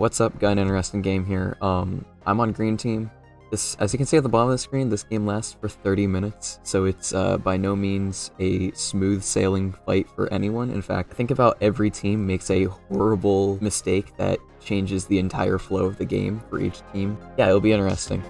What's up? Got an interesting game here. I'm on green team. This, as you can see at the bottom of the screen, this game lasts for 30 minutes, so it's by no means a smooth sailing fight for anyone. In fact, I think about every team makes a horrible mistake that changes the entire flow of the game for each team. Yeah, it'll be interesting.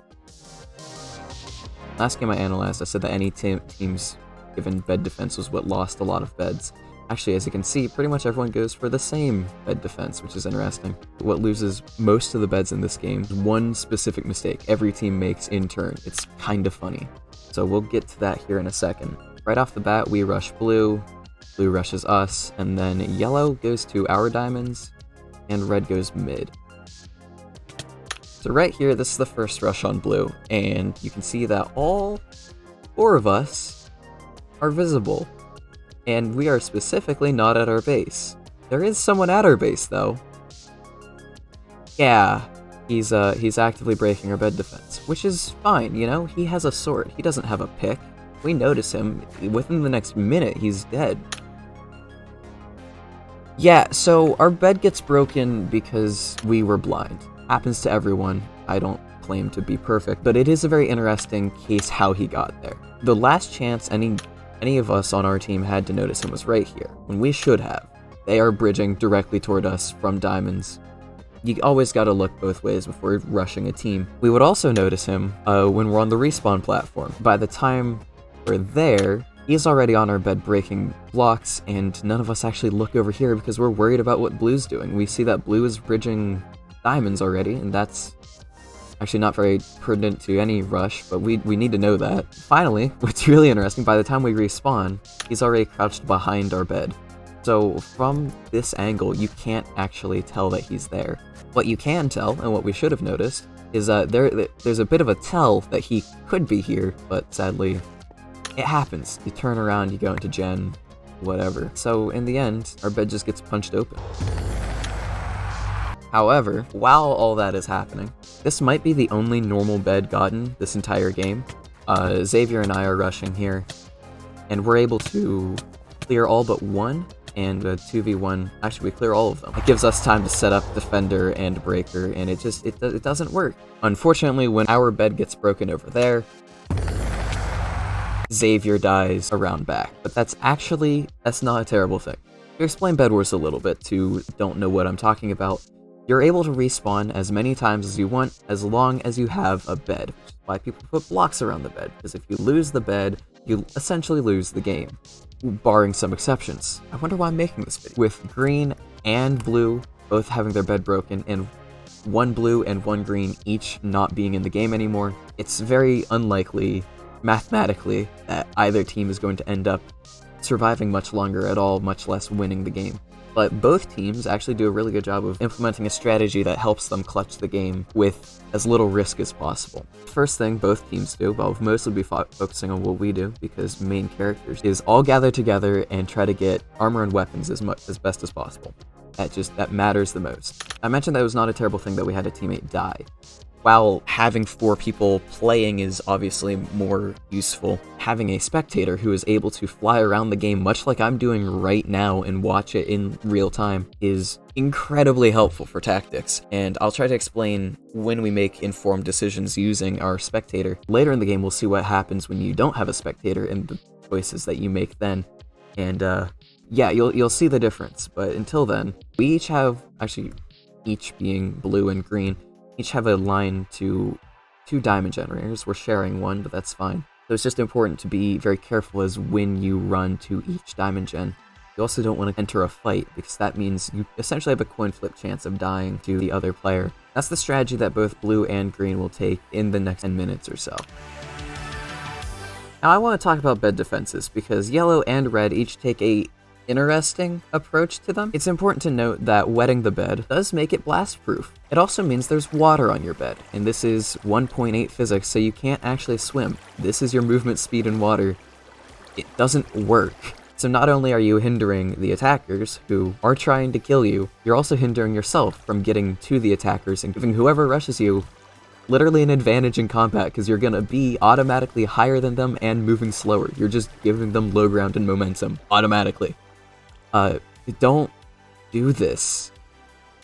Last game I analyzed, I said that any teams given bed defense was what lost a lot of beds. Actually, as you can see, pretty much everyone goes for the same bed defense, which is interesting. What loses most of the beds in this game is one specific mistake every team makes in turn. It's kind of funny. So we'll get to that here in a second. Right off the bat, we rush blue, blue rushes us, and then yellow goes to our diamonds, and red goes mid. So right here, this is the first rush on blue, and you can see that all 4 of us are visible. And we are specifically not at our base. There is someone at our base, though. Yeah, he's actively breaking our bed defense, which is fine, you know? He has a sword. He doesn't have a pick. We notice him. Within the next minute, he's dead. Yeah, so our bed gets broken because we were blind. Happens to everyone. I don't claim to be perfect, but it is a very interesting case how he got there. The last chance any of us on our team had to notice him was right here, when we should have. They are bridging directly toward us from diamonds. You always gotta look both ways before rushing a team. We would also notice him when we're on the respawn platform. By the time we're there, he's already on our bed breaking blocks, and none of us actually look over here because we're worried about what blue's doing. We see that blue is bridging diamonds already, and that's actually not very prudent to any rush, but we need to know that. Finally, what's really interesting, by the time we respawn, he's already crouched behind our bed. So from this angle, you can't actually tell that he's there. What you can tell, and what we should have noticed, is there's a bit of a tell that he could be here, but sadly, it happens. You turn around, you go into gen, whatever. So in the end, our bed just gets punched open. However, while all that is happening, this might be the only normal bed gotten this entire game. Xavier and I are rushing here, and we're able to clear all but one, and 2v1, actually we clear all of them. It gives us time to set up Defender and Breaker, and it doesn't work. Unfortunately, when our bed gets broken over there, Xavier dies around back. But that's not a terrible thing. To explain Bedwars a little bit to don't know what I'm talking about, you're able to respawn as many times as you want, as long as you have a bed, which is why people put blocks around the bed, because if you lose the bed, you essentially lose the game, barring some exceptions. I wonder why I'm making this video. With green and blue both having their bed broken, and one blue and one green each not being in the game anymore, it's very unlikely, mathematically, that either team is going to end up surviving much longer at all, much less winning the game. But both teams actually do a really good job of implementing a strategy that helps them clutch the game with as little risk as possible. First thing both teams do, but I'll mostly be focusing on what we do because main characters, is all gather together and try to get armor and weapons as best as possible. That matters the most. I mentioned that it was not a terrible thing that we had a teammate die. While having 4 people playing is obviously more useful, having a spectator who is able to fly around the game much like I'm doing right now and watch it in real time is incredibly helpful for tactics, and I'll try to explain when we make informed decisions using our spectator. Later in the game, we'll see what happens when you don't have a spectator and the choices that you make then, and yeah, you'll see the difference, but until then, we each have, actually each being blue and green, each have a line to 2 diamond generators. We're sharing one, but that's fine. So it's just important to be very careful as when you run to each diamond gen. You also don't want to enter a fight, because that means you essentially have a coin flip chance of dying to the other player. That's the strategy that both blue and green will take in the next 10 minutes or so. Now I want to talk about bed defenses, because yellow and red each take a interesting approach to them. It's important to note that wetting the bed does make it blast proof. It also means there's water on your bed, and this is 1.8 physics, so you can't actually swim. This is your movement speed in water. It doesn't work. So not only are you hindering the attackers who are trying to kill you, you're also hindering yourself from getting to the attackers and giving whoever rushes you literally an advantage in combat, because you're gonna be automatically higher than them and moving slower. You're just giving them low ground and momentum automatically. Don't do this.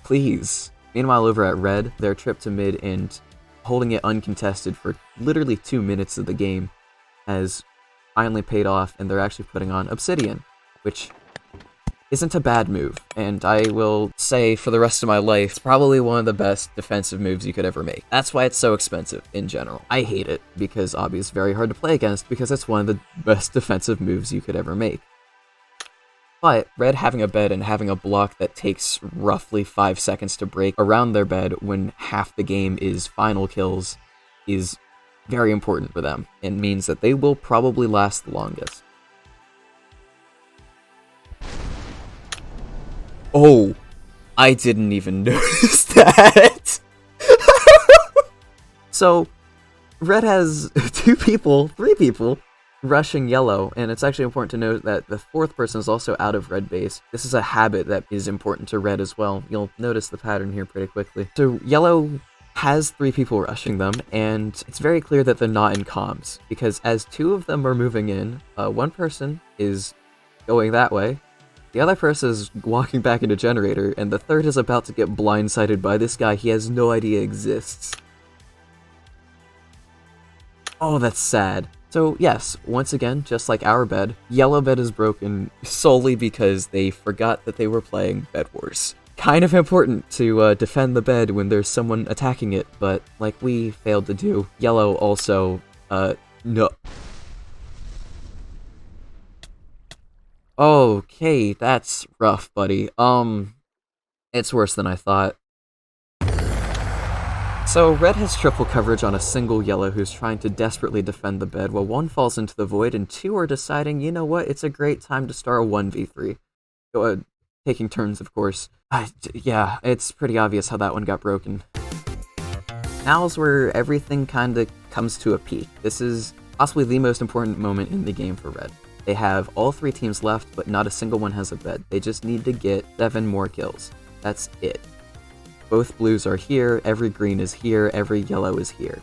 Please. Meanwhile, over at red, their trip to mid and holding it uncontested for literally 2 minutes of the game has finally paid off, and they're actually putting on Obsidian, which isn't a bad move, and I will say for the rest of my life, it's probably one of the best defensive moves you could ever make. That's why it's so expensive in general. I hate it, because Obby is very hard to play against, because it's one of the best defensive moves you could ever make. But red having a bed and having a block that takes roughly 5 seconds to break around their bed when half the game is final kills is very important for them, and means that they will probably last the longest. Oh, I didn't even notice that. So, red has 3 people rushing yellow, and it's actually important to note that the 4th person is also out of red base. This is a habit that is important to red as well. You'll notice the pattern here pretty quickly. So yellow has 3 people rushing them, and it's very clear that they're not in comms, because as 2 of them are moving in, one person is going that way, the other person is walking back into generator, and the 3rd is about to get blindsided by this guy he has no idea exists. Oh, that's sad. So yes, once again, just like our bed, yellow bed is broken solely because they forgot that they were playing Bedwars. Kind of important to defend the bed when there's someone attacking it, but like we failed to do. Yellow also, no. Okay, that's rough, buddy. It's worse than I thought. So, red has triple coverage on a single yellow who's trying to desperately defend the bed, while 1 falls into the void and 2 are deciding, you know what, it's a great time to start a 1v3. Taking turns, of course. Yeah, it's pretty obvious how that one got broken. Now's where everything kinda comes to a peak. This is possibly the most important moment in the game for red. They have all 3 teams left, but not a single one has a bed. They just need to get 7 more kills. That's it. Both blues are here, every green is here, every yellow is here.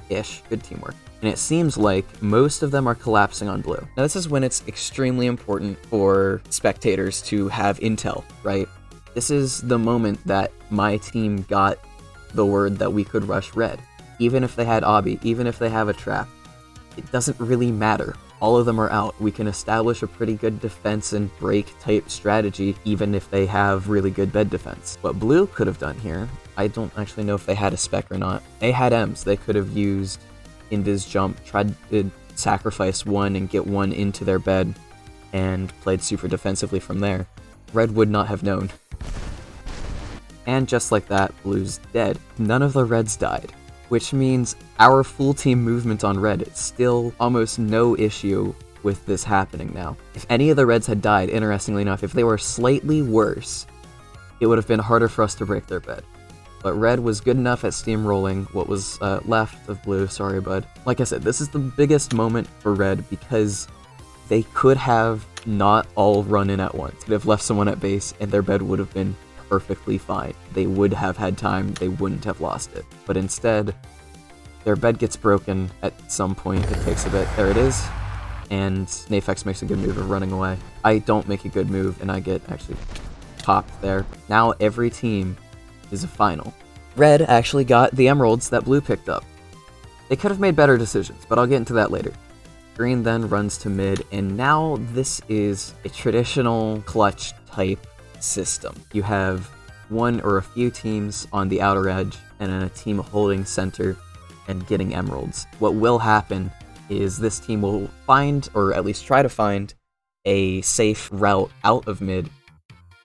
Ish. Good teamwork. And it seems like most of them are collapsing on blue. Now this is when it's extremely important for spectators to have intel, right? This is the moment that my team got the word that we could rush red. Even if they had obby, even if they have a trap, it doesn't really matter. All of them are out. We can establish a pretty good defense and break type strategy even if they have really good bed defense. What blue could have done here, I don't actually know if they had a spec or not. They had M's. They could have used Invis Jump, tried to sacrifice 1 and get 1 into their bed, and played super defensively from there. Red would not have known. And just like that, blue's dead. None of the reds died, which means our full team movement on red is still almost no issue with this happening now. If any of the reds had died, interestingly enough, if they were slightly worse, it would have been harder for us to break their bed. But red was good enough at steamrolling what was left of blue. Sorry, bud. Like I said, this is the biggest moment for red because they could have not all run in at once. Could have left someone at base and their bed would have been perfectly fine. They would have had time, they wouldn't have lost it. But instead, their bed gets broken at some point. It takes a bit. There it is. And Nafex makes a good move of running away. I don't make a good move and I get actually popped there. Now every team is a final. Red actually got the emeralds that blue picked up. They could have made better decisions, but I'll get into that later. Green then runs to mid, and now this is a traditional clutch type system. You have one or a few teams on the outer edge, and then a team holding center and getting emeralds. What will happen is this team will find, or at least try to find, a safe route out of mid,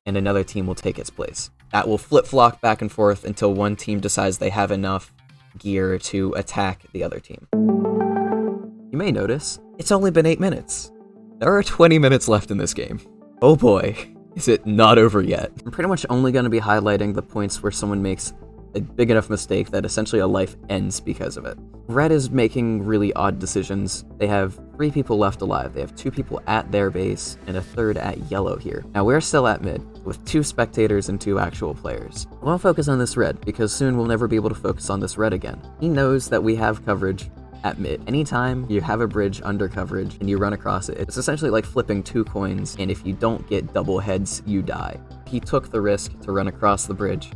and another team will take its place. That will flip-flop back and forth until one team decides they have enough gear to attack the other team. You may notice, it's only been 8 minutes. There are 20 minutes left in this game. Oh boy, is it not over yet. I'm pretty much only going to be highlighting the points where someone makes a big enough mistake that essentially a life ends because of it. Red is making really odd decisions. They have 3 people left alive. They have 2 people at their base and a 3rd at yellow here. Now we're still at mid with 2 spectators and 2 actual players. I want to focus on this red because soon we'll never be able to focus on this red again. He knows that we have coverage at mid. Anytime you have a bridge under coverage and you run across it, it's essentially like flipping 2 coins, and if you don't get double heads, you die. He took the risk to run across the bridge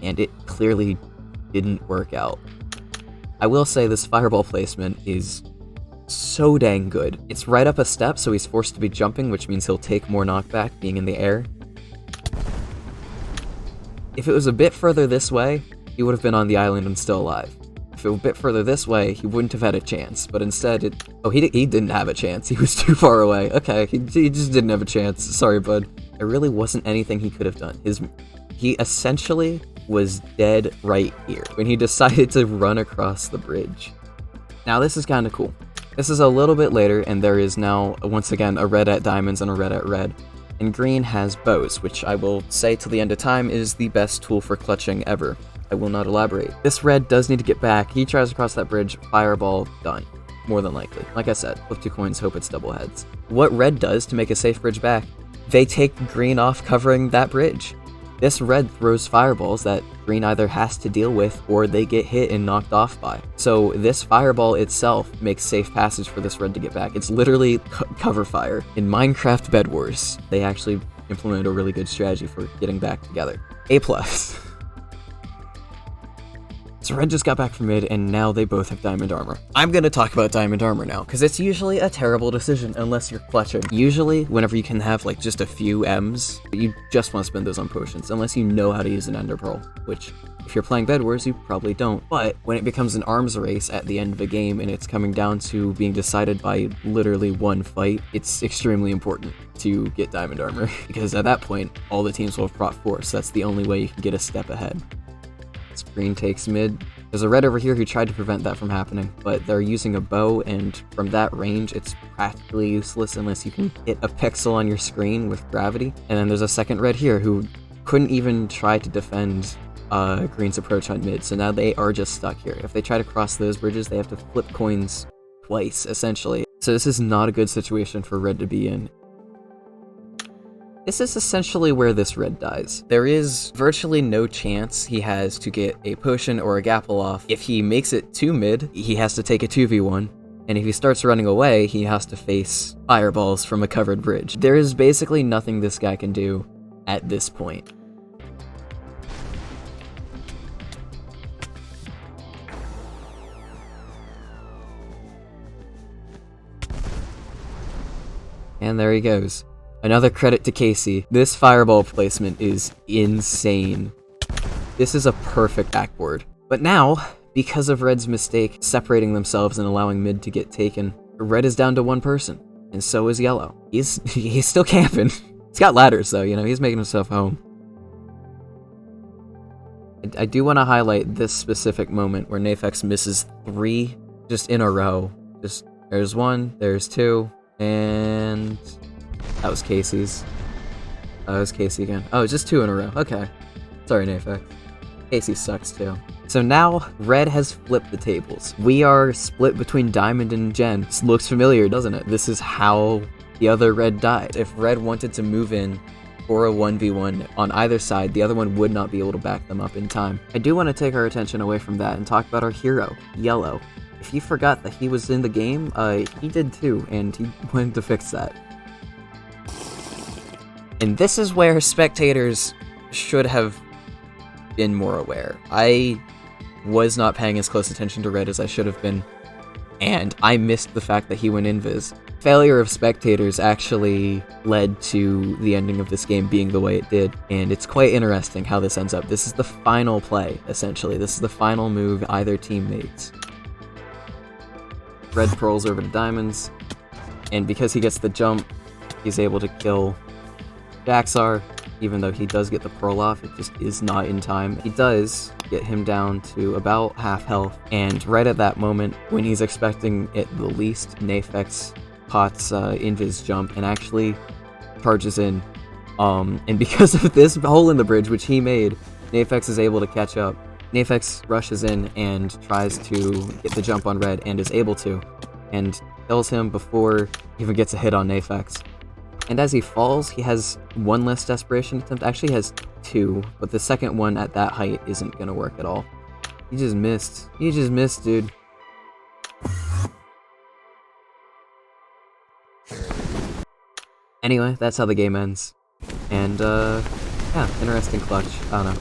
and it clearly didn't work out. I will say this fireball placement is so dang good. It's right up a step, so he's forced to be jumping, which means he'll take more knockback being in the air. If it was a bit further this way, he would have been on the island and still alive. If it was a bit further this way, he wouldn't have had a chance, but instead he didn't have a chance. He was too far away. Okay, he just didn't have a chance. Sorry, bud. There really wasn't anything he could have done. He essentially was dead right here when he decided to run across the bridge. Now this is kind of cool. This is a little bit later, and there is now, once again, a red at diamonds and a red at red. And green has bows, which I will say till the end of time is the best tool for clutching ever. I will not elaborate. This red does need to get back. He tries to cross that bridge, fireball, done. More than likely. Like I said, flip 2 coins, hope it's double heads. What red does to make a safe bridge back, they take green off covering that bridge. This red throws fireballs that green either has to deal with or they get hit and knocked off by. So this fireball itself makes safe passage for this red to get back. It's literally cover fire. In Minecraft Bedwars, they actually implemented a really good strategy for getting back together. A+. So red just got back from mid, and now they both have diamond armor. I'm gonna talk about diamond armor now, because it's usually a terrible decision unless you're clutching. Usually, whenever you can have like just a few M's, you just want to spend those on potions, unless you know how to use an ender pearl, which if you're playing Bedwars, you probably don't. But when it becomes an arms race at the end of a game and it's coming down to being decided by literally one fight, it's extremely important to get diamond armor, because at that point, all the teams will have brought force. That's the only way you can get a step ahead. Green takes mid. There's a red over here who tried to prevent that from happening, but they're using a bow, and from that range, it's practically useless unless you can hit a pixel on your screen with gravity. And then there's a second red here who couldn't even try to defend green's approach on mid, so now they are just stuck here. If they try to cross those bridges, they have to flip coins twice, essentially. So this is not a good situation for red to be in. This is essentially where this red dies. There is virtually no chance he has to get a potion or a gapple off. If he makes it to mid, he has to take a 2v1, and if he starts running away, he has to face fireballs from a covered bridge. There is basically nothing this guy can do at this point. And there he goes. Another credit to Casey. This fireball placement is insane. This is a perfect backboard. But now, because of Red's mistake separating themselves and allowing mid to get taken, Red is down to one person, and so is Yellow. He's still camping. He's got ladders though, you know, he's making himself home. I do want to highlight this specific moment where Nafex misses 3 just in a row. There's 1, there's 2, and that was Casey's. Oh, it was Casey again. Oh, just 2 in a row. Okay. Sorry, Nafex. Casey sucks too. So now, Red has flipped the tables. We are split between Diamond and Jen. This looks familiar, doesn't it? This is how the other Red died. If Red wanted to move in for a 1v1 on either side, the other one would not be able to back them up in time. I do want to take our attention away from that and talk about our hero, Yellow. If you forgot that he was in the game, he did too, and he wanted to fix that. And this is where spectators should have been more aware. I was not paying as close attention to Red as I should have been, and I missed the fact that he went invis. Failure of spectators actually led to the ending of this game being the way it did, and it's quite interesting how this ends up. This is the final play, essentially. This is the final move either team makes. Red pearls over to Diamonds, and because he gets the jump, he's able to kill Jaxar. Even though he does get the pearl off, it just is not in time. He does get him down to about half health, and right at that moment, when he's expecting it the least, Nafex pots invis jump and actually charges in. And because of this hole in the bridge, which he made, Nafex is able to catch up. Nafex rushes in and tries to get the jump on Red, and is able to, and kills him before he even gets a hit on Nafex. And as he falls, he has 1 less desperation attempt. Actually, he has 2, but the second one at that height isn't gonna work at all. You just missed. You just missed, dude. Anyway, that's how the game ends. And, yeah, interesting clutch. I don't know.